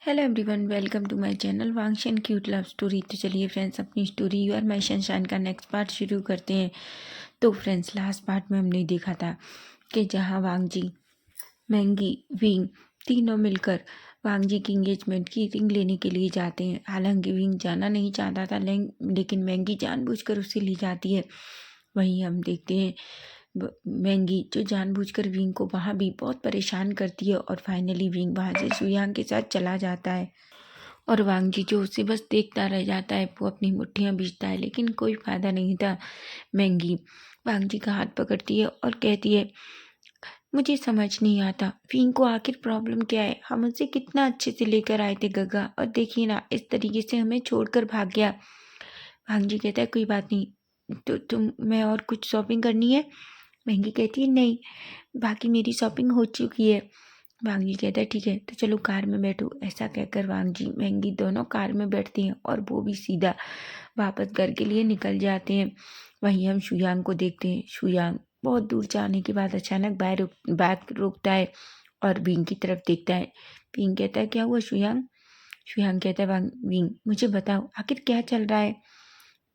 Hello everyone, welcome to my channel Wangshan cute love story. तो चलिए friends, अपनी story you are my sunshine का next part शुरू करते हैं। तो फ्रेंड्स, लास्ट पार्ट में हमने देखा था कि जहां वांगजी, मैंगी, विंग तीनों मिलकर वांगजी की इंगेजमेंट की रिंग लेने के लिए जाते हैं। हालांकि विंग जाना नहीं चाहता था, लेकिन मैंगी जानबूझकर उसे ले जाती है। वहीं हम देखते हैं मैंगी जो जानबूझकर विंग को वहाँ भी बहुत परेशान करती है और फाइनली विंग वहाँ से सुयांग के साथ चला जाता है और वांगजी जो उसे बस देखता रह जाता है। वो अपनी मुट्ठियाँ बीचता है लेकिन कोई फायदा नहीं था। मैंगी वांगजी का हाथ पकड़ती है और कहती है, मुझे समझ नहीं आता विंग को आखिर प्रॉब्लम क्या है। हम उसे कितना अच्छे से लेकर आए थे गगा, और देखिए ना, इस तरीके से हमें छोड़कर भाग गया। वांगजी कहता है, कोई बात नहीं, तो तुम मैं और कुछ शॉपिंग करनी है। महंगी कहती है, नहीं, बाकी मेरी शॉपिंग हो चुकी है। वांगजी कहता है, ठीक है, तो चलो कार में बैठो। ऐसा कहकर वांगजी महंगी दोनों कार में बैठती हैं और वो भी सीधा वापस घर के लिए निकल जाते हैं। वहीं हम शुयांग को देखते हैं। शुयांग बहुत दूर जाने के बाद अचानक बैग रोकता है और विंग की तरफ देखता है। विंग कहता है, क्या हुआ शुयांग? शुयांग कहता है, विंग मुझे बताओ आखिर क्या चल रहा है।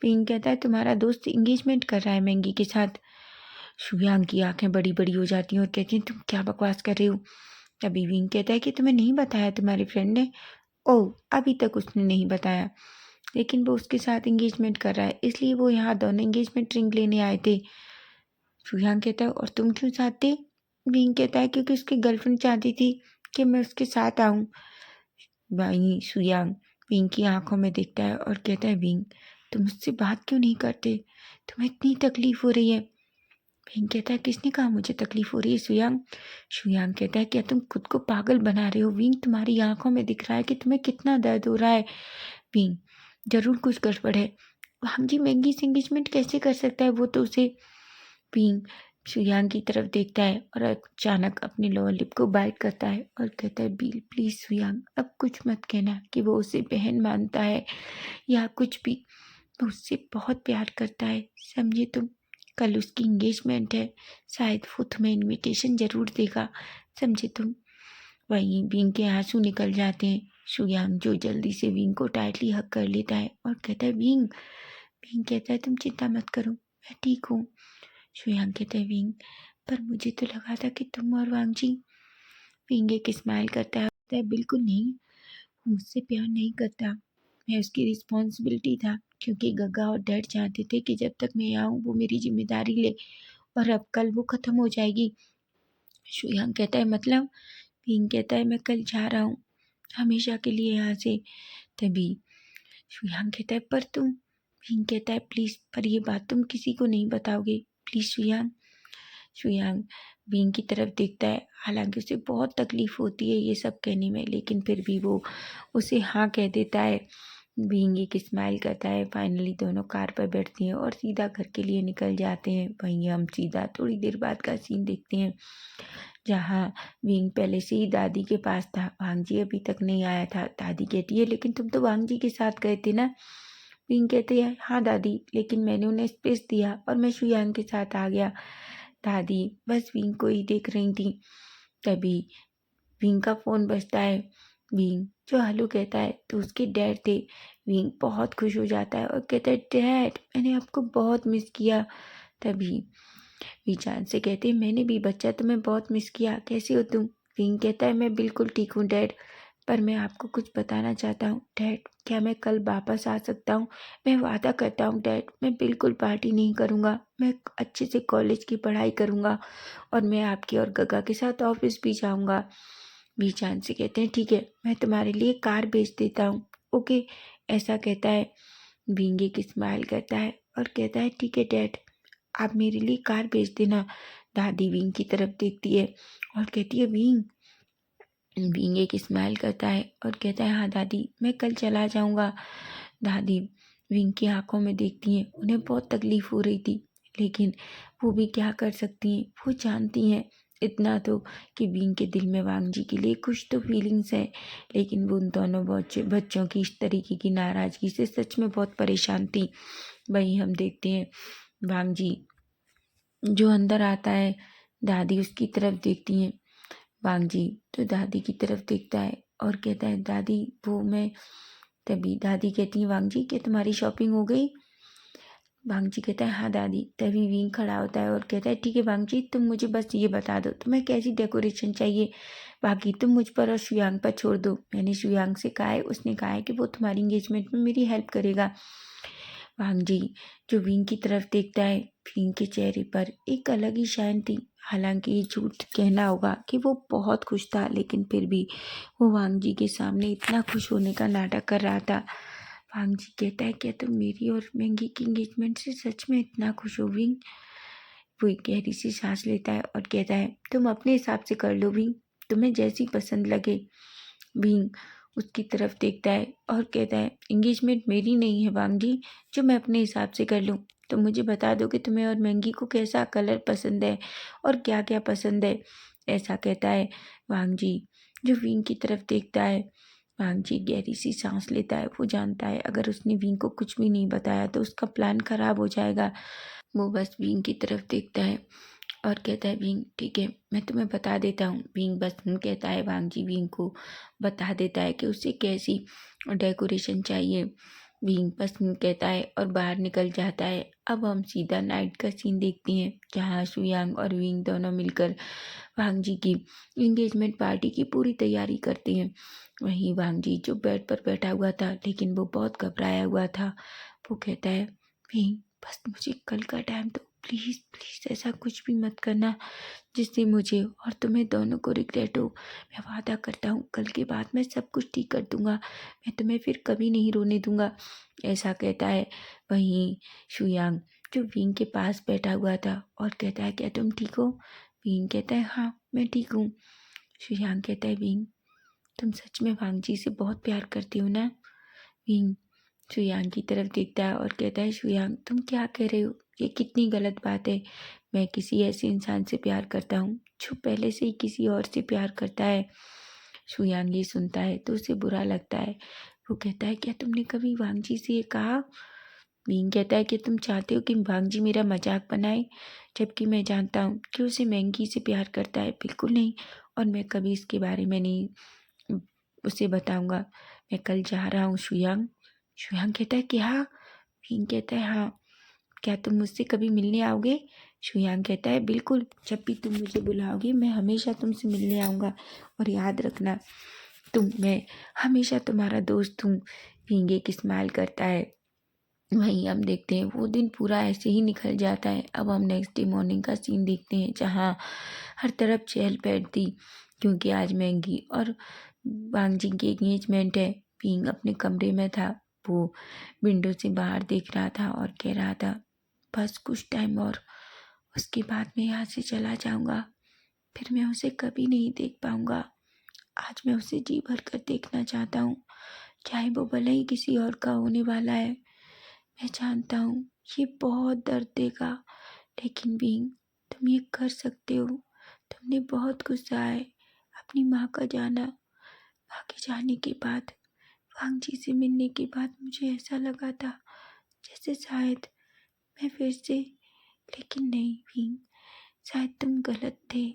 विंग कहता है, तुम्हारा दोस्त इंगेजमेंट कर रहा है मैंगी के साथ। शुयांग की आंखें बड़ी बड़ी हो जाती हैं और कहती हैं, तुम क्या बकवास कर रहे हो। तभी विंग कहता है कि तुम्हें नहीं बताया तुम्हारे फ्रेंड ने? ओह, अभी तक उसने नहीं बताया, लेकिन वो उसके साथ इंगेजमेंट कर रहा है, इसलिए वो यहाँ दोनों इंगेजमेंट रिंग लेने आए थे। शुयांग कहता है, और तुम क्यों साथ थे? विंग कहता है, क्योंकि उसकी गर्लफ्रेंड चाहती थी कि मैं उसके साथ आऊँ। वहीं शुयांग विंग की आंखों में देखता है और कहता है, विंग तुम मुझसे बात क्यों नहीं करते? तुम्हें इतनी तकलीफ हो रही है। विंग कहता है, किसने कहा मुझे तकलीफ हो रही है शुयांग? शुयांग कहता है, क्या तुम खुद को पागल बना रहे हो? विंग तुम्हारी आंखों में दिख रहा है कि तुम्हें कितना दर्द हो रहा है। विंग, जरूर कुछ गड़बड़ है। हम जी महंगी से एंगेजमेंट कैसे कर सकता है? वो तो उसे। विंग शुयांग की तरफ देखता है और अचानक अपनी लोअर लिप को बाइट करता है और कहता है, बील प्लीज शुयांग, अब कुछ मत कहना कि वो उसे बहन मानता है या कुछ भी। वो उससे बहुत प्यार करता है, समझे तुम? कल उसकी इंगेजमेंट है, शायद वो तुम्हें इनविटेशन जरूर देगा, समझे तुम? वहीं विंग के आंसू निकल जाते हैं। शुयांग जो जल्दी से विंग को टाइटली हग कर लेता है और कहता है, विंग। विंग कहता है, तुम चिंता मत करो, मैं ठीक हूँ। शुयांग कहता है, विंग पर मुझे तो लगा था कि तुम और वांगजी। विंग एक स्माइल करता है, कहता है, बिल्कुल नहीं, वो मुझसे प्यार नहीं करता, मैं उसकी रिस्पॉन्सिबिलिटी था, क्योंकि गग्गा और डैड चाहते थे कि जब तक मैं यहाँ हूँ वो मेरी जिम्मेदारी ले, और अब कल वो खत्म हो जाएगी। शुयांग कहता है, मतलब? विंग कहता है, मैं कल जा रहा हूँ हमेशा के लिए यहाँ से। तभी शुयांग कहता है, पर तुम? विंग कहता है, प्लीज, पर ये बात तुम किसी को नहीं बताओगे, प्लीज शुयांग। शुयांग विंग की तरफ देखता है। हालांकि उसे बहुत तकलीफ होती है ये सब कहने में, लेकिन फिर भी वो उसे हाँ कह देता है। विंग एक स्माइल करता है। फाइनली दोनों कार पर बैठती हैं और सीधा घर के लिए निकल जाते हैं। वहीं हम सीधा थोड़ी देर बाद का सीन देखते हैं, जहाँ विंग पहले से ही दादी के पास था। वांगजी अभी तक नहीं आया था। दादी कहती है, लेकिन तुम तो वांगजी के साथ गए थे ना? विंग कहते हैं, हाँ दादी, लेकिन मैंने उन्हें स्पेस दिया और मैं शुयांग के साथ आ गया। दादी बस विंग को ही देख रही थी। तभी विंग का फोन बजता है। विंग जो हेलो कहता है तो उसके डैड थे। विंग बहुत खुश हो जाता है और कहता है, डैड मैंने आपको बहुत मिस किया। तभी वीचान से कहते हैं, मैंने भी बच्चा तुम्हें बहुत मिस किया, कैसे हो तुम? विंग कहता है, मैं बिल्कुल ठीक हूँ डैड, पर मैं आपको कुछ बताना चाहता हूँ। डैड, क्या मैं कल वापस आ सकता हूँ? मैं वादा करता हूँ डैड, मैं बिल्कुल पार्टी नहीं करूँगा, मैं अच्छे से कॉलेज की पढ़ाई करूँगा और मैं आपकी और गगा के साथ ऑफिस भी जाऊँगा। वीचान से कहते हैं, ठीक है, मैं तुम्हारे लिए कार भेज देता हूँ, ओके? ऐसा कहता है। विंग एक स्माइल करता है और कहता है, ठीक है डैड, आप मेरे लिए कार भेज देना। दादी विंग की तरफ देखती है और कहती है, विंग। विंग एक स्माइल करता है और कहता है, हाँ दादी, मैं कल चला जाऊंगा। दादी विंग की आंखों में देखती हैं। उन्हें बहुत तकलीफ हो रही थी, लेकिन वो भी क्या कर सकती हैं। वो जानती हैं इतना तो कि विंग के दिल में वांगजी के लिए कुछ तो फीलिंग्स हैं, लेकिन वो उन दोनों बच्चों की इस तरीके की नाराज़गी से सच में बहुत परेशान थी। वहीं हम देखते हैं वांगजी जो अंदर आता है। दादी उसकी तरफ देखती हैं। वांगजी तो दादी की तरफ देखता है और कहता है दादी वो मैं। तभी दादी कहती है वांग जी कि तुम्हारी शॉपिंग हो गई। वांग जी कहता है हाँ दादी। तभी विंग खड़ा होता है और कहता है ठीक है वांग जी, तुम मुझे बस ये बता दो तुम्हें कैसी डेकोरेशन चाहिए, बाकी तुम मुझ पर और शुयांग पर छोड़ दो। मैंने शुयांग से कहा है, उसने कहा है कि वो तुम्हारी इंगेजमेंट में मेरी हेल्प करेगा। वांग जी जो विंग की तरफ देखता है, विंग के चेहरे पर एक अलग ही शाइन थी। हालांकि ये झूठ कहना होगा कि वो बहुत खुश था, लेकिन फिर भी वो वांग जी के सामने इतना खुश होने का नाटक कर रहा था। वांग जी कहता है क्या तुम मेरी और मैंगी की एंगेजमेंट से सच में इतना खुश हो विंग। वो एक गहरी सी सांस लेता है और कहता है तुम अपने हिसाब से कर लो विंग, तुम्हें जैसी पसंद लगे। विंग उसकी तरफ देखता है और कहता है एंगेजमेंट मेरी नहीं है वांग जी, जो मैं अपने हिसाब से कर लूँ। तो मुझे बता दो कि तुम्हें और मैंगी को कैसा कलर पसंद है और क्या क्या पसंद है। ऐसा कहता है वांग जी जो विंग की तरफ देखता है। वांग जी गहरी सी सांस लेता है। वो जानता है अगर उसने विंग को कुछ भी नहीं बताया तो उसका प्लान खराब हो जाएगा। वो बस विंग की तरफ देखता है और कहता है विंग ठीक है मैं तुम्हें बता देता हूँ। विंग बस कहता है वांग जी विंग को बता देता है कि उसे कैसी डेकोरेशन चाहिए। विंग बस कहता है और बाहर निकल जाता है। अब हम सीधा नाइट का सीन देखते हैं जहाँ शुयांग और विंग दोनों मिलकर वांग जी की एंगेजमेंट पार्टी की पूरी तैयारी करते हैं। वहीं वांग जी जो बेड पर बैठा हुआ था लेकिन वो बहुत घबराया हुआ था, वो कहता है विंग बस मुझे कल का टाइम दो, प्लीज़ प्लीज़ ऐसा कुछ भी मत करना जिससे मुझे और तुम्हें दोनों को रिग्रेट हो। मैं वादा करता हूँ कल के बाद मैं सब कुछ ठीक कर दूंगा, मैं तुम्हें फिर कभी नहीं रोने दूंगा। ऐसा कहता है। वहीं शुयांग जो विंग के पास बैठा हुआ था और कहता है क्या तुम ठीक हो। विंग कहता है हाँ मैं ठीक हूँ। शुयांग कहता है विंग तुम सच में वांग जी से बहुत प्यार करती हो ना। विंग शुयांग की तरफ देखता है और कहता है शुयांग तुम क्या कह रहे हो, ये कितनी गलत बात है। मैं किसी ऐसे इंसान से प्यार करता हूँ जो पहले से ही किसी और से प्यार करता है। शुयांग ये सुनता है तो उसे बुरा लगता है। वो कहता है क्या तुमने कभी वांग जी से ये कहा। विंग कहता है कि तुम चाहते हो कि वांग जी मेरा मजाक बनाए, जबकि मैं जानता हूँ कि उसे मैंगी से प्यार करता है। बिल्कुल नहीं, और मैं कभी इसके बारे में नहीं उसे बताऊंगा। मैं कल जा रहा हूँ शुयांग। शुयांग कहता है क्या। विंग कहता है हाँ, क्या तुम मुझसे कभी मिलने आओगे। शुयांग कहता है बिल्कुल, जब भी तुम मुझे बुलाओगे मैं हमेशा तुमसे मिलने आऊँगा, और याद रखना मैं हमेशा तुम्हारा दोस्त हूँ। विंग एक स्माइल करता है। वहीं हम देखते हैं वो दिन पूरा ऐसे ही निकल जाता है। अब हम नेक्स्ट डे मॉर्निंग का सीन देखते हैं जहाँ हर तरफ चहल पहल थी, क्योंकि आज मैंगी और वांग जी की एंगेजमेंट है। पिंग अपने कमरे में था। वो विंडो से बाहर देख रहा था और कह रहा था बस कुछ टाइम और, उसके बाद मैं यहाँ से चला जाऊँगा, फिर मैं उसे कभी नहीं देख पाऊँगा। आज मैं उसे जी भर कर देखना चाहता हूँ, चाहे वो भले ही किसी और का होने वाला है। मैं जानता हूँ ये बहुत दर्द देगा, लेकिन बीइंग तुम ये कर सकते हो। तुमने बहुत गुस्सा है अपनी माँ का जाना। माँ के जाने के बाद, वांग जी से मिलने के बाद मुझे ऐसा लगा था जैसे शायद मैं फिर से, लेकिन नहीं बीइंग, शायद तुम गलत थे।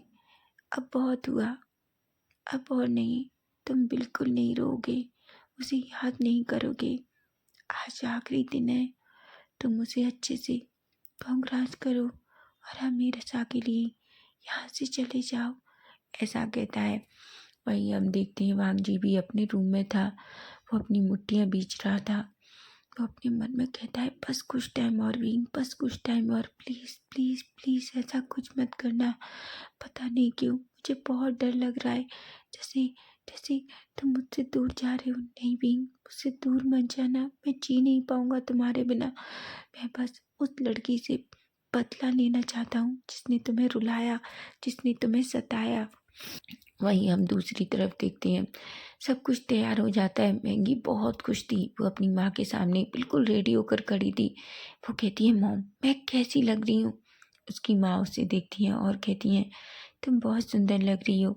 अब बहुत हुआ, अब और नहीं। तुम बिल्कुल नहीं रोगे, उसे याद नहीं करोगे। आज आखिरी दिन है, तुम उसे अच्छे से कांग्रेस करो और हमेशा के लिए यहाँ से चले जाओ। ऐसा कहता है। वहीं हम देखते हैं वांग जी भी अपने रूम में था। वो अपनी मुट्ठियाँ बीच रहा था। वो अपने मन में कहता है बस कुछ टाइम और विंग, बस कुछ टाइम और, प्लीज़ प्लीज़ प्लीज़ ऐसा कुछ मत करना। पता नहीं क्यों मुझे बहुत डर लग रहा है, जैसे जैसे तुम मुझसे दूर जा रहे हो। नहीं विंग, मुझसे दूर मत जाना, मैं जी नहीं पाऊँगा तुम्हारे बिना। मैं बस उस लड़की से बदला लेना चाहता हूँ जिसने तुम्हें रुलाया, जिसने तुम्हें सताया। वहीं हम दूसरी तरफ देखते हैं सब कुछ तैयार हो जाता है। मैंगी बहुत खुश थी। वो अपनी माँ के सामने बिल्कुल रेडी होकर खड़ी थी। वो कहती है मॉम मैं कैसी लग रही हूँ। उसकी माँ उसे देखती है और कहती है तुम बहुत सुंदर लग रही हो।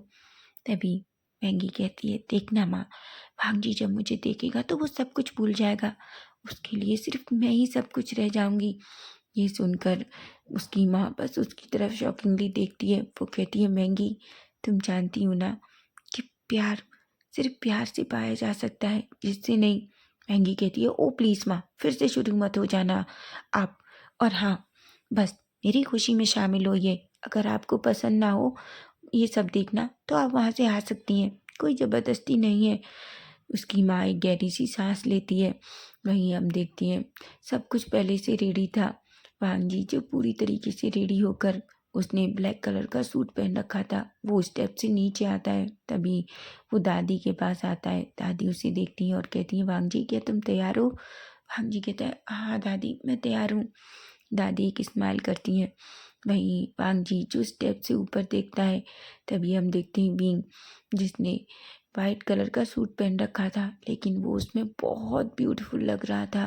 तभी मैंगी कहती है देखना माँ, भांग जी जब मुझे देखेगा तो वो सब कुछ भूल जाएगा, उसके लिए सिर्फ मैं ही सब कुछ रह जाऊंगी। ये सुनकर उसकी माँ बस उसकी तरफ शॉकिंगली देखती है। वो कहती है मैंगी तुम जानती हो ना कि प्यार सिर्फ प्यार से पाया जा सकता है, जिससे नहीं। महंगी कहती है, ओ प्लीज़ माँ, फिर से शुरू मत हो जाना आप। और हाँ, बस मेरी खुशी में शामिल होइए। अगर आपको पसंद ना हो ये सब देखना तो आप वहाँ से आ सकती हैं, कोई ज़बरदस्ती नहीं है। उसकी माँ एक गहरी सी सांस लेती है। वहीं हम देखती हैं सब कुछ पहले से रेडी था। वांगी जो पूरी तरीके से रेडी होकर, उसने ब्लैक कलर का सूट पहन रखा था, वो स्टेप से नीचे आता है। तभी वो दादी के पास आता है। दादी उसे देखती है और कहती है, वांगी क्या तुम तैयार हो? वांगी कहता है, हाँ दादी मैं तैयार हूँ। दादी एक स्माइल करती हैं। वहीं वांगजी जो स्टेप से ऊपर देखता है, तभी हम देखते हैं विंग, जिसने वाइट कलर का सूट पहन रखा था, लेकिन वो उसमें बहुत ब्यूटीफुल लग रहा था।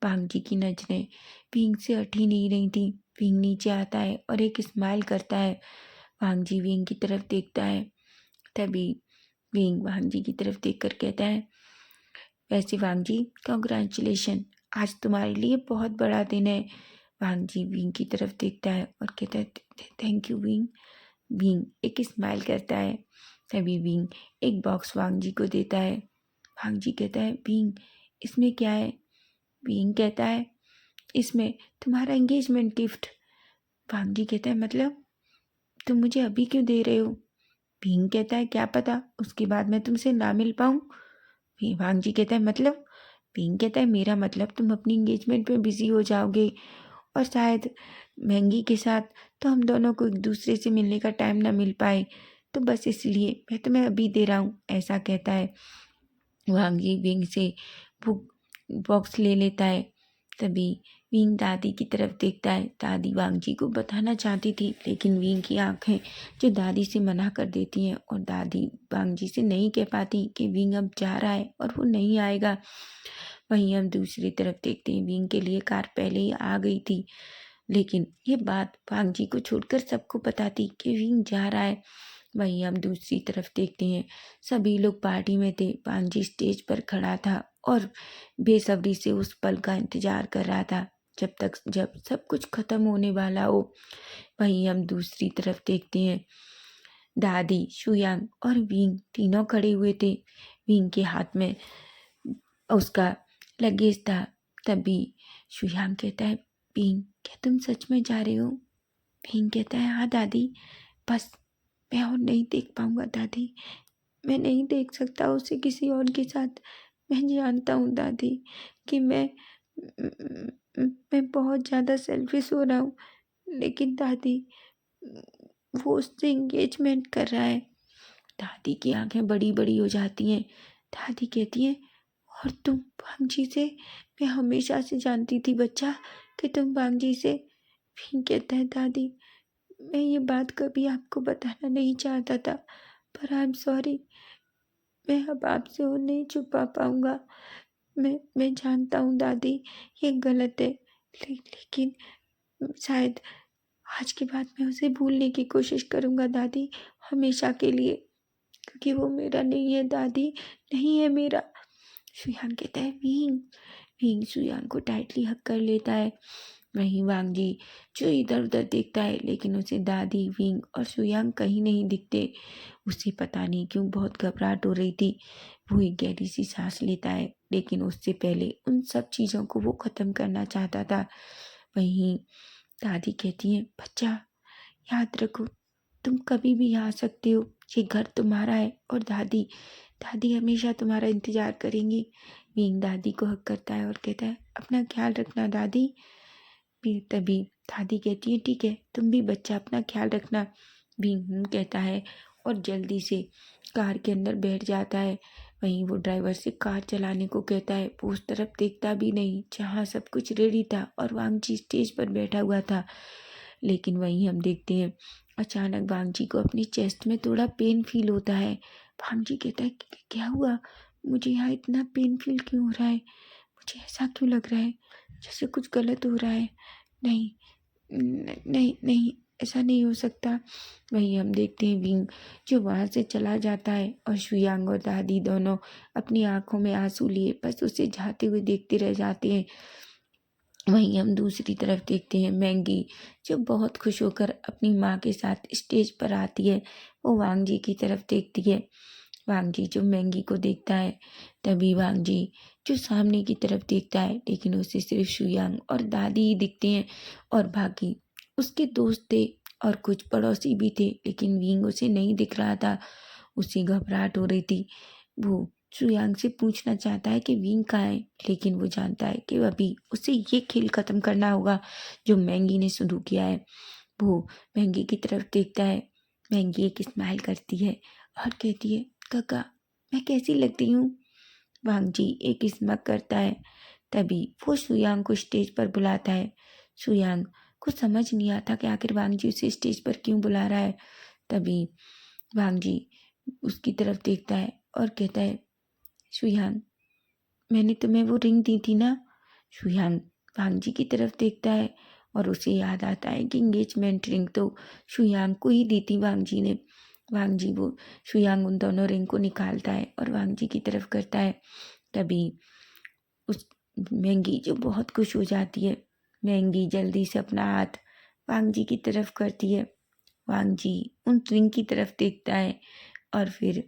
वांगजी की नजरें विंग से हट ही नहीं रही थी। विंग नीचे आता है और एक स्माइल करता है। वांगजी विंग की तरफ देखता है। तभी विंग वांगजी की तरफ देखकर कहता है, वैसे वांगजी कॉन्ग्रेचुलेशन, आज तुम्हारे लिए बहुत बड़ा दिन है। वांगजी विंग की तरफ देखता है और कहता है, थैंक यू विंग। विंग एक स्माइल करता है। तभी विंग एक बॉक्स वांगजी को देता है। वांगजी कहता है, विंग इसमें क्या है? विंग कहता है, इसमें तुम्हारा एंगेजमेंट गिफ्ट। वांगजी कहता है, मतलब तुम मुझे अभी क्यों दे रहे हो? विंग कहता है, क्या पता उसके बाद मैं तुमसे ना मिल पाऊँ। वांगजी कहता है, मतलब? विंग कहता है, मेरा मतलब तुम अपनी एंगेजमेंट में बिजी हो जाओगे और शायद महंगी के साथ, तो हम दोनों को एक दूसरे से मिलने का टाइम ना मिल पाए, तो बस इसलिए मैं तुम्हें अभी दे रहा हूँ, ऐसा कहता है। वांगी विंग से बुक बॉक्स ले लेता है। तभी विंग दादी की तरफ देखता है। दादी वांगजी को बताना चाहती थी, लेकिन विंग की आंखें जो दादी से मना कर देती हैं और दादी वांगजी से नहीं कह पाती कि विंग अब जा रहा है और वो नहीं आएगा। वहीं हम दूसरी तरफ देखते हैं, विंग के लिए कार पहले ही आ गई थी, लेकिन ये बात वांगजी को छोड़कर सबको पता थी कि विंग जा रहा है। वहीं हम दूसरी तरफ देखते हैं, सभी लोग पार्टी में थे। वांगजी स्टेज पर खड़ा था और बेसब्री से उस पल का इंतजार कर रहा था, जब सब कुछ खत्म होने वाला हो। वहीं हम दूसरी तरफ देखते हैं, दादी, शुयांग और विंग तीनों खड़े हुए थे। विंग के हाथ में उसका लगेज था। तभी शुयांग कहता है, विंग क्या तुम सच में जा रहे हो? विंग कहता है, हाँ दादी, बस मैं और नहीं देख पाऊंगा दादी, मैं नहीं देख सकता उसे किसी और के साथ। मैं जानता हूँ दादी कि मैं बहुत ज़्यादा सेल्फिश हो रहा हूँ, लेकिन दादी वो उससे एंगेजमेंट कर रहा है। दादी की आंखें बड़ी बड़ी हो जाती हैं। दादी कहती हैं, और तुम बांगजी से? मैं हमेशा से जानती थी बच्चा कि तुम बांगजी से। फिर कहता है, दादी मैं ये बात कभी आपको बताना नहीं चाहता था, पर आई एम सॉरी, मैं अब आपसे और नहीं छुपा पाऊंगा। मैं जानता हूँ दादी ये गलत है, लेकिन शायद आज के बाद मैं उसे भूलने की कोशिश करूंगा दादी, हमेशा के लिए, क्योंकि वो मेरा नहीं है दादी, नहीं है मेरा। शुयांग कहता है, विंग। विंग शुयांग को टाइटली हक कर लेता है। वहीं वांगजी जो इधर उधर देखता है, लेकिन उसे दादी, विंग और शुयांग कहीं नहीं दिखते। उसे पता नहीं क्यों बहुत घबराहट हो रही थी। वो एक गहरी सी सांस लेता है, लेकिन उससे पहले उन सब चीज़ों को वो ख़त्म करना चाहता था। वहीं दादी कहती है, बच्चा याद रखो, तुम कभी भी आ सकते हो, ये घर तुम्हारा है, और दादी दादी हमेशा तुम्हारा इंतज़ार करेंगी। विंग दादी को हक करता है और कहता है, अपना ख्याल रखना दादी। फिर तभी दादी कहती है, ठीक है, तुम भी बच्चा अपना ख्याल रखना। विंग कहता है और जल्दी से कार के अंदर बैठ जाता है। वहीं वो ड्राइवर से कार चलाने को कहता है। वो उस तरफ देखता भी नहीं जहाँ सब कुछ रेडी था और वांगजी स्टेज पर बैठा हुआ था। लेकिन वहीं हम देखते हैं, अचानक वांगजी को अपनी चेस्ट में थोड़ा पेन फील होता है। वांगजी कहता है, क्या हुआ? मुझे यहाँ इतना पेन फील क्यों हो रहा है? मुझे ऐसा क्यों लग रहा है जैसे कुछ गलत हो रहा है? नहीं, नहीं नहीं, ऐसा नहीं हो सकता। वहीं हम देखते हैं विंग जो वहाँ से चला जाता है और शुयांग और दादी दोनों अपनी आंखों में आंसू लिए बस उसे जाते हुए देखते रह जाते हैं। वहीं हम दूसरी तरफ देखते हैं मैंगी जो बहुत खुश होकर अपनी माँ के साथ स्टेज पर आती है। वो वांगजी की तरफ देखती है। वांग जी जो मैंगी को देखता है, तभी वांग जी जो सामने की तरफ देखता है, लेकिन उसे सिर्फ शुयांग और दादी ही दिखते हैं और बाकी उसके दोस्त थे और कुछ पड़ोसी भी थे, लेकिन विंग उसे नहीं दिख रहा था। उसे घबराहट हो रही थी। वो शुयांग से पूछना चाहता है कि विंग कहाँ है, लेकिन वो जानता है कि अभी उसे ये खेल खत्म करना होगा जो मैंगी ने शुरू किया है। वो मैंगी की तरफ देखता है। मैंगी एक स्माइल करती है और कहती है, काका मैं कैसी लगती हूँ? वांग जी एक स्मक करता है। तभी वो शुयांग को स्टेज पर बुलाता है। शुयांग को समझ नहीं आता कि आखिर वांग जी उसे स्टेज पर क्यों बुला रहा है। तभी वांग जी उसकी तरफ देखता है और कहता है, शुयांग मैंने तुम्हें वो रिंग दी थी ना? शुयांग वांग जी की तरफ देखता है और उसे याद आता है कि इंगेजमेंट रिंग तो शुयांग को ही दी थी वांग जी ने। वांग जी वो शुयांग उन दोनों रिंग को निकालता है और वांग जी की तरफ करता है। तभी उस मैंगी जो बहुत खुश हो जाती है। मैंगी जल्दी से अपना हाथ वांग जी की तरफ करती है। वांग जी उन रिंग की तरफ देखता है और फिर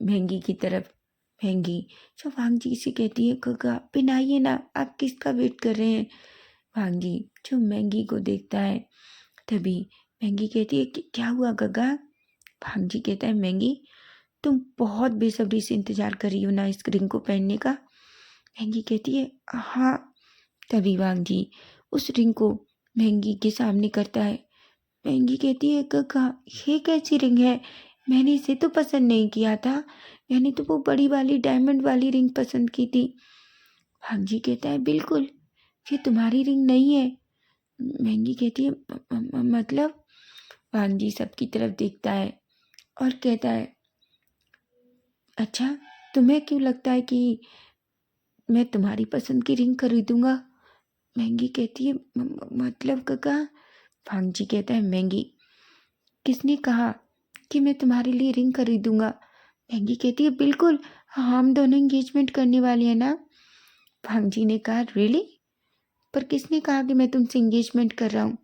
महंगी की तरफ। महंगी जो वांग जी से कहती है, गगा पहनाइए ना, आप किसका वेट कर रहे हैं? वांग जी जो महंगी को देखता है। तभी महंगी कहती है कि क्या हुआ गगा? वांग जी कहता है, महंगी तुम बहुत बेसब्री से इंतजार कर रही हो ना इस रिंग को पहनने का? महंगी कहती है, हाँ। तभी वांग जी उस रिंग को महंगी के सामने करता है। महंगी कहती है, गगा ये कैसी रिंग है? मैंने इसे तो पसंद नहीं किया था, मैंने तो वो बड़ी वाली डायमंड वाली रिंग पसंद की थी। वांग जी कहता है, बिल्कुल ये तुम्हारी रिंग नहीं है। महंगी कहती है, मतलब? वांग जी सबकी तरफ देखता है और कहता है, अच्छा तुम्हें क्यों लगता है कि मैं तुम्हारी पसंद की रिंग खरीदूंगा? महंगी कहती है, मतलब काका? वांग जी कहता है, महंगी किसने कहा कि मैं तुम्हारे लिए रिंग खरीदूंगा? महंगी कहती है, बिल्कुल हम दोनों एंगेजमेंट करने वाले हैं ना? वांग जी ने कहा, रियली? पर किसने कहा कि मैं तुमसे एंगेजमेंट कर रहा हूँ?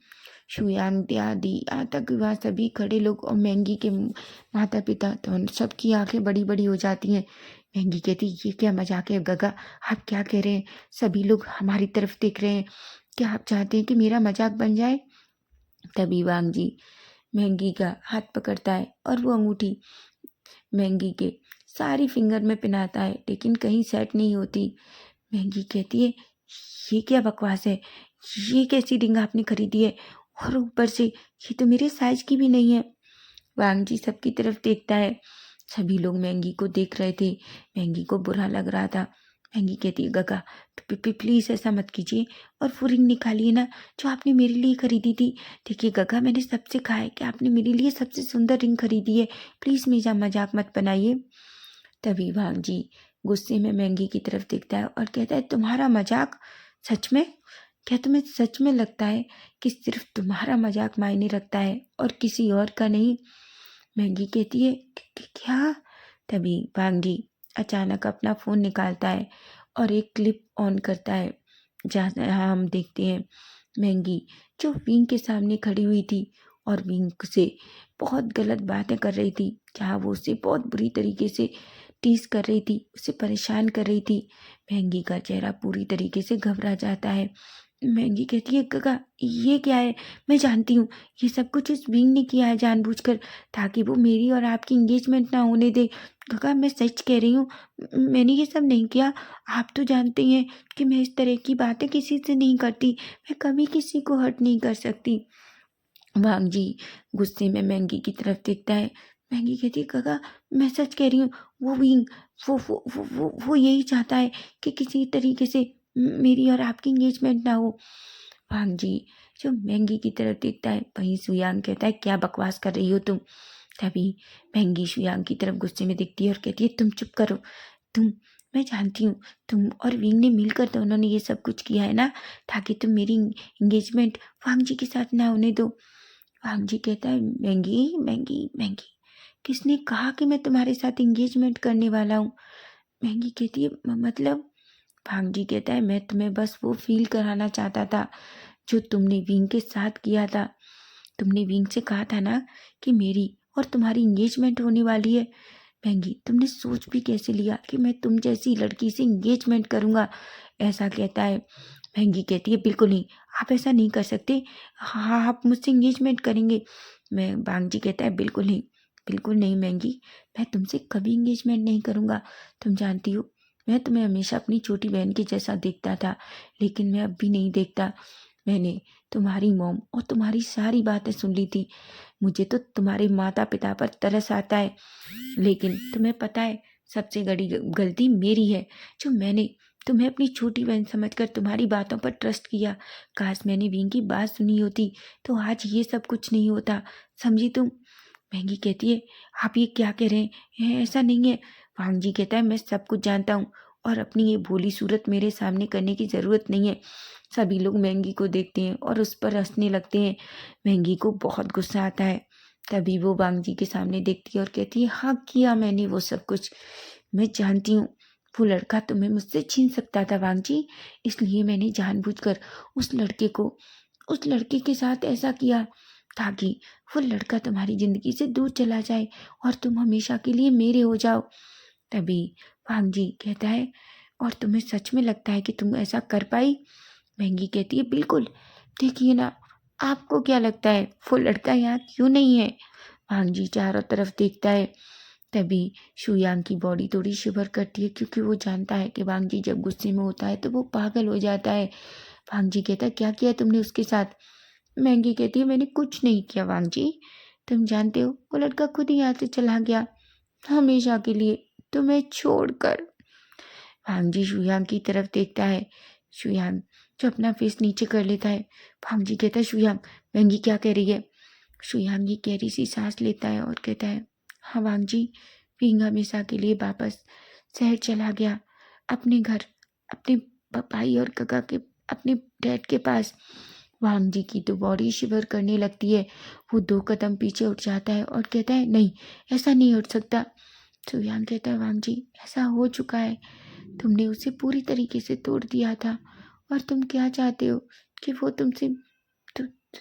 शुयांग दादी यहाँ तक वहाँ सभी खड़े लोग और महंगी के माता पिता तो सबकी आंखें बड़ी बड़ी हो जाती हैं। महंगी कहती, ये क्या मजाक है गगा? आप क्या कह रहे हैं? सभी लोग हमारी तरफ देख रहे हैं। क्या आप चाहते हैं कि मेरा मजाक बन जाए? तभी वांग जी महंगी का हाथ पकड़ता है और वो अंगूठी महंगी के सारी फिंगर में पहनाता है, लेकिन कहीं सेट नहीं होती। महंगी कहती है, ये क्या बकवास है? ये कैसी रिंग आपने खरीदी है? और ऊपर से ये तो मेरे साइज की भी नहीं है। वांग जी सबकी तरफ देखता है। सभी लोग महंगी को देख रहे थे। महंगी को बुरा लग रहा था। महंगी कहती है, गगा प्लीज ऐसा मत कीजिए और वो रिंग निकालिए ना जो आपने मेरे लिए खरीदी थी। देखिए गगा मैंने सबसे कहा है कि आपने मेरे लिए सबसे सुंदर रिंग खरीदी है, प्लीज मेरा मजाक मत बनाइए। तभी वांग जी गुस्से में महंगी की तरफ देखता है और कहता है, तुम्हारा मजाक? सच में? क्या तुम्हें सच में लगता है कि सिर्फ तुम्हारा मजाक मायने रखता है और किसी और का नहीं? महंगी कहती है, क्या? तभी वांग जी अचानक अपना फ़ोन निकालता है और एक क्लिप ऑन करता है जहाँ हम देखते हैं महंगी जो विंग के सामने खड़ी हुई थी और विंग से बहुत गलत बातें कर रही थी, जहाँ वो उसे बहुत बुरी तरीके से टीज कर रही थी, उसे परेशान कर रही थी। महंगी का चेहरा पूरी तरीके से घबरा जाता है। महंगी कहती है, काका ये क्या है? मैं जानती हूँ ये सब कुछ उस विंग ने किया है जानबूझकर, ताकि वो मेरी और आपकी इंगेजमेंट ना होने दे। काका मैं सच कह रही हूँ, मैंने ये सब नहीं किया। आप तो जानते ही हैं कि मैं इस तरह की बातें किसी से नहीं करती, मैं कभी किसी को हर्ट नहीं कर सकती। वांग जी गुस्से में महंगी की तरफ देखता है। महंगी कहती है, काका मैं सच कह रही हूँ, वो विंग वो यही चाहता है कि किसी तरीके से मेरी और आपकी इंगेजमेंट ना हो। वांग जी जो महंगी की तरफ देखता है, वहीं शुयांग कहता है, क्या बकवास कर रही हो तुम? तभी महंगी शुयांग की तरफ गुस्से में देखती है और कहती है, तुम चुप करो। तुम मैं जानती हूँ तुम और विंग ने मिलकर तो उन्होंने ये सब कुछ किया है ना, ताकि तुम मेरी इंगेजमेंट वांग जी के साथ ना होने दो। वांग जी कहता है, महंगी महंगी महंगी किसने कहा कि मैं तुम्हारे साथ इंगेजमेंट करने वाला हूँ? महंगी कहती है, मतलब? वांग जी कहता है, मैं तुम्हें बस वो फील कराना चाहता था जो तुमने विंग के साथ किया था। तुमने विंग से कहा था ना कि मेरी और तुम्हारी इंगेजमेंट होने वाली है। महंगी तुमने सोच भी कैसे लिया कि मैं तुम जैसी लड़की से इंगेजमेंट करूँगा? ऐसा कहता है। महंगी कहती है बिल्कुल नहीं, आप ऐसा नहीं कर सकते। हाँ, आप मुझसे इंगेजमेंट करेंगे? मैं वांगजी कहता है बिल्कुल नहीं महंगी, मैं तुमसे कभी इंगेजमेंट नहीं करूँगा। तुम जानती हो मैं तुम्हें हमेशा अपनी छोटी बहन के जैसा देखता था, लेकिन मैं अब भी नहीं देखता। मैंने तुम्हारी मॉम और तुम्हारी सारी बातें सुन ली थी। मुझे तो तुम्हारे माता पिता पर तरस आता है, लेकिन तुम्हें पता है सबसे बड़ी गलती मेरी है, जो मैंने तुम्हें अपनी छोटी बहन समझकर तुम्हारी बातों पर ट्रस्ट किया। काश मैंने विंग की बात सुनी होती तो आज ये सब कुछ नहीं होता, समझी तुम? महंगी कहती है आप ये क्या कह रहे हैं, ऐसा नहीं है। वांगजी कहता है मैं सब कुछ जानता हूँ और अपनी ये भोली सूरत मेरे सामने करने की ज़रूरत नहीं है। सभी लोग महंगी को देखते हैं और उस पर हंसने लगते हैं। महंगी को बहुत गुस्सा आता है। तभी वो वांगजी के सामने देखती है और कहती है हाँ किया मैंने वो सब कुछ। मैं जानती हूँ वो लड़का तुम्हें मुझसे छीन सकता था वांगजी, इसलिए मैंने जानबूझकर उस लड़के के साथ ऐसा किया ताकि वो लड़का तुम्हारी जिंदगी से दूर चला जाए और तुम हमेशा के लिए मेरे हो जाओ। तभी वांगजी कहता है और तुम्हें सच में लगता है कि तुम ऐसा कर पाई? महंगी कहती है बिल्कुल। देखिए ना, आपको क्या लगता है वो लड़का यहाँ क्यों नहीं है? वांगजी चारों तरफ देखता है। तभी शुयांग की बॉडी थोड़ी शिवर करती है, क्योंकि वो जानता है कि वांगजी जब गुस्से में होता है तो वो पागल हो जाता है। वांगजी कहता है क्या किया तुमने उसके साथ? महंगी कहती है मैंने कुछ नहीं किया वांगजी, तुम जानते हो वो लड़का खुद ही यहाँ से चला गया, हमेशा के लिए तुम्हें छोड़कर। वांगजी शुयांग की तरफ देखता है। शुयांग जो अपना फेस नीचे कर लेता है। वांगजी कहता है शुयांग महंगी क्या कह रही है? शुयांग ही गहरी सी सांस लेता है और कहता है हाँ वांगजी, विंग हमेशा के लिए वापस शहर चला गया, अपने घर, अपने भाई और काका के, अपने डैड के पास। वांगजी की तो बॉडी शिवर करने लगती है। वो 2 कदम पीछे उठ जाता है और कहता है नहीं, ऐसा नहीं उठ सकता। शुयांग कहता है वांगजी ऐसा हो चुका है, तुमने उसे पूरी तरीके से तोड़ दिया था और तुम क्या चाहते हो कि वो तुमसे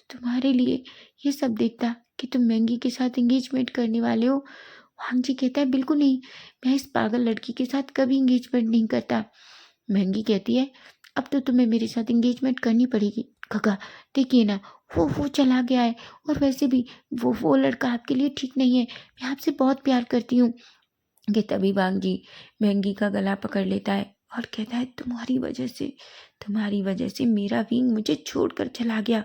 तुम्हारे लिए ये सब देखता कि तुम महंगी के साथ एंगेजमेंट करने वाले हो? वांगजी कहता है बिल्कुल नहीं, मैं इस पागल लड़की के साथ कभी एंगेजमेंट नहीं करता। महंगी कहती है अब तो तुम्हें मेरे साथ एंगेजमेंट करनी पड़ेगी। काका देखिए ना, वो चला गया है और वैसे भी वो लड़का आपके लिए ठीक नहीं है, मैं आपसे बहुत प्यार करती हूँ। कि तभी वांगजी महंगी का गला पकड़ लेता है और कहता है तुम्हारी वजह से मेरा विंग मुझे छोड़कर चला गया,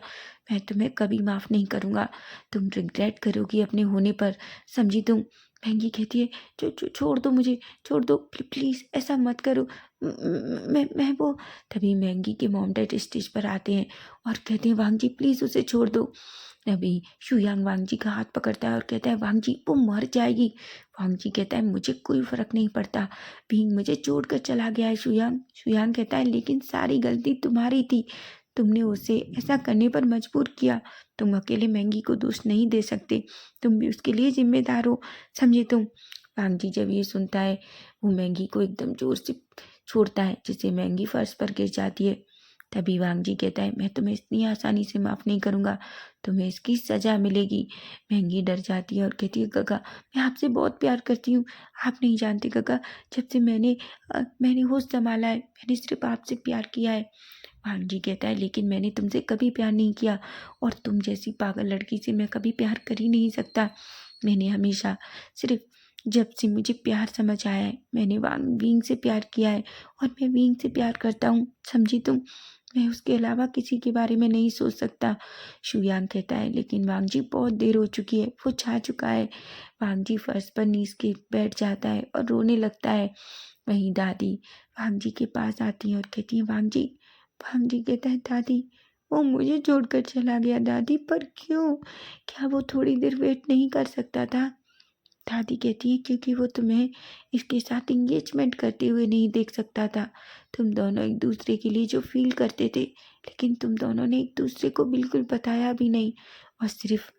मैं तुम्हें कभी माफ़ नहीं करूँगा, तुम रिग्रेट करोगी अपने होने पर, समझी तुम? महंगी कहती है छोड़ दो मुझे, छोड़ दो प्लीज़, ऐसा मत करो। मैं वो तभी महंगी के मॉम डैड स्टेज पर आते हैं और कहते हैं वांगजी प्लीज़ उसे छोड़ दो। तभी शुयांग वांगजी का हाथ पकड़ता है और कहता है वांगजी वो मर जाएगी। वांगजी कहता है मुझे कोई फर्क नहीं पड़ता, भींग मुझे छोड़कर चला गया है शुयांग। शुयांग कहता है लेकिन सारी गलती तुम्हारी थी, तुमने उसे ऐसा करने पर मजबूर किया, तुम अकेले महंगी को दोष नहीं दे सकते, तुम भी उसके लिए जिम्मेदार हो, समझे तुम? वांगजी जब ये सुनता है वो महंगी को एकदम जोर से छोड़ता है, जिससे महंगी फर्श पर गिर जाती है। तभी वांगजी कहता है मैं तुम्हें इतनी आसानी से माफ़ नहीं करूँगा, तुम्हें इसकी सज़ा मिलेगी। महंगी डर जाती है और कहती है काका मैं आपसे बहुत प्यार करती हूँ, आप नहीं जानते काका, जब से मैंने होश संभाला है मैंने सिर्फ आपसे प्यार किया है। वांगजी कहता है लेकिन मैंने तुमसे कभी प्यार नहीं किया और तुम जैसी पागल लड़की से मैं कभी प्यार कर ही नहीं सकता। मैंने हमेशा सिर्फ जब से मुझे प्यार समझ आया है मैंने विंग से प्यार किया है और मैं विंग से प्यार करता हूँ, समझी तुम? मैं उसके अलावा किसी के बारे में नहीं सोच सकता। शुयांग कहता है लेकिन वांगजी बहुत देर हो चुकी है, वो छा चुका है। वांगजी फर्श पर नीस के बैठ जाता है और रोने लगता है। वहीं दादी वांगजी के पास आती है और कहती है वांगजी। वांगजी कहता है दादी वो मुझे छोड़कर चला गया दादी, पर क्यों? क्या वो थोड़ी देर वेट नहीं कर सकता था? दादी कहती है क्योंकि वो तुम्हें इसके साथ इंगेजमेंट करते हुए नहीं देख सकता था। तुम दोनों एक दूसरे के लिए जो फील करते थे, लेकिन तुम दोनों ने एक दूसरे को बिल्कुल बताया भी नहीं और सिर्फ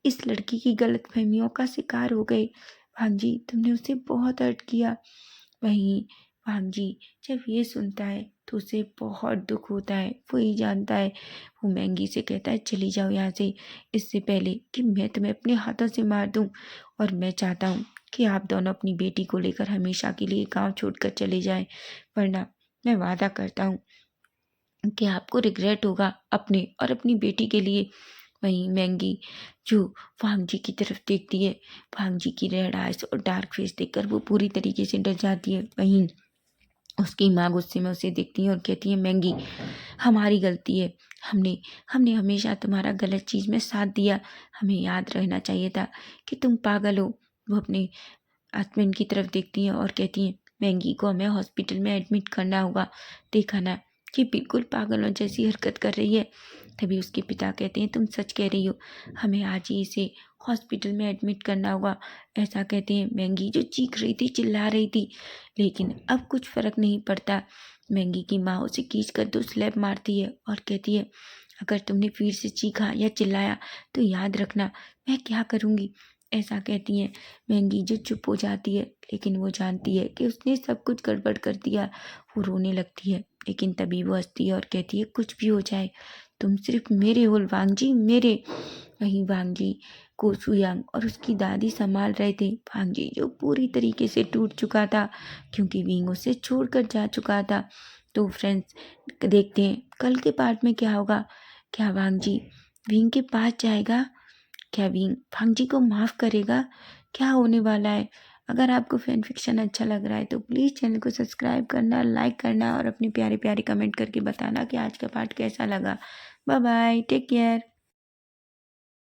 इस लड़की की गलतफहमियों का शिकार हो गए। भांजी तुमने उसे बहुत हर्ट किया। वहीं भांजी जब ये सुनता है तो उसे बहुत दुख होता है, वो ही जानता है। वो महंगी से कहता है चली जाओ यहाँ से, इससे पहले कि मैं तुम्हें अपने हाथों से मार दूँ। और मैं चाहता हूँ कि आप दोनों अपनी बेटी को लेकर हमेशा के लिए गांव छोड़कर चले जाएं, वरना मैं वादा करता हूँ कि आपको रिग्रेट होगा अपने और अपनी बेटी के लिए। वहीं मैंगी जो वांग जी की तरफ देखती है, वांग जी की रेड आइज और डार्क फेस देखकर वो पूरी तरीके से डर जाती है। वहीं उसकी माँ गुस्से में उसे देखती है और कहती है, मैंगी हमारी गलती है, हमने हमने हमेशा तुम्हारा गलत चीज़ में साथ दिया, हमें याद रहना चाहिए था कि तुम पागल हो। वो अपने हस्बैंड की तरफ देखती हैं और कहती हैं, मैंगी को हमें हॉस्पिटल में एडमिट करना होगा, देखा ना कि बिल्कुल पागलों जैसी हरकत कर रही है। तभी उसके पिता कहते हैं, तुम सच कह रही हो, हमें आज ही इसे हॉस्पिटल में एडमिट करना होगा। ऐसा कहते हैं मैंगी जो चीख रही थी, चिल्ला रही थी, लेकिन अब कुछ फ़र्क नहीं पड़ता। मैंगी की माँ उसे खींच कर 2 स्लैप मारती है और कहती है, अगर तुमने फिर से चीखा या चिल्लाया तो याद रखना मैं क्या करूँगी। ऐसा कहती हैं मैंगी जो चुप हो जाती है, लेकिन वो जानती है कि उसने सब कुछ गड़बड़ कर दिया। वो रोने लगती है, लेकिन तभी वो हंसती है और कहती है, कुछ भी हो जाए तुम सिर्फ मेरे हो वांग जी, मेरे। वहीं वांग जी को सुयांग और उसकी दादी संभाल रहे थे। वांग जी जो पूरी तरीके से टूट चुका था क्योंकि विंग उसे छोड़कर जा चुका था। तो फ्रेंड्स, देखते हैं कल के पार्ट में क्या होगा। क्या वांग जी विंग के पास जाएगा? क्या विंग वांग जी को माफ़ करेगा? क्या होने वाला है? अगर आपको फैन फिक्शन अच्छा लग रहा है तो प्लीज़ चैनल को सब्सक्राइब करना, लाइक करना और अपने प्यारे प्यारे कमेंट करके बताना कि आज का पार्ट कैसा लगा। Bye bye, take care.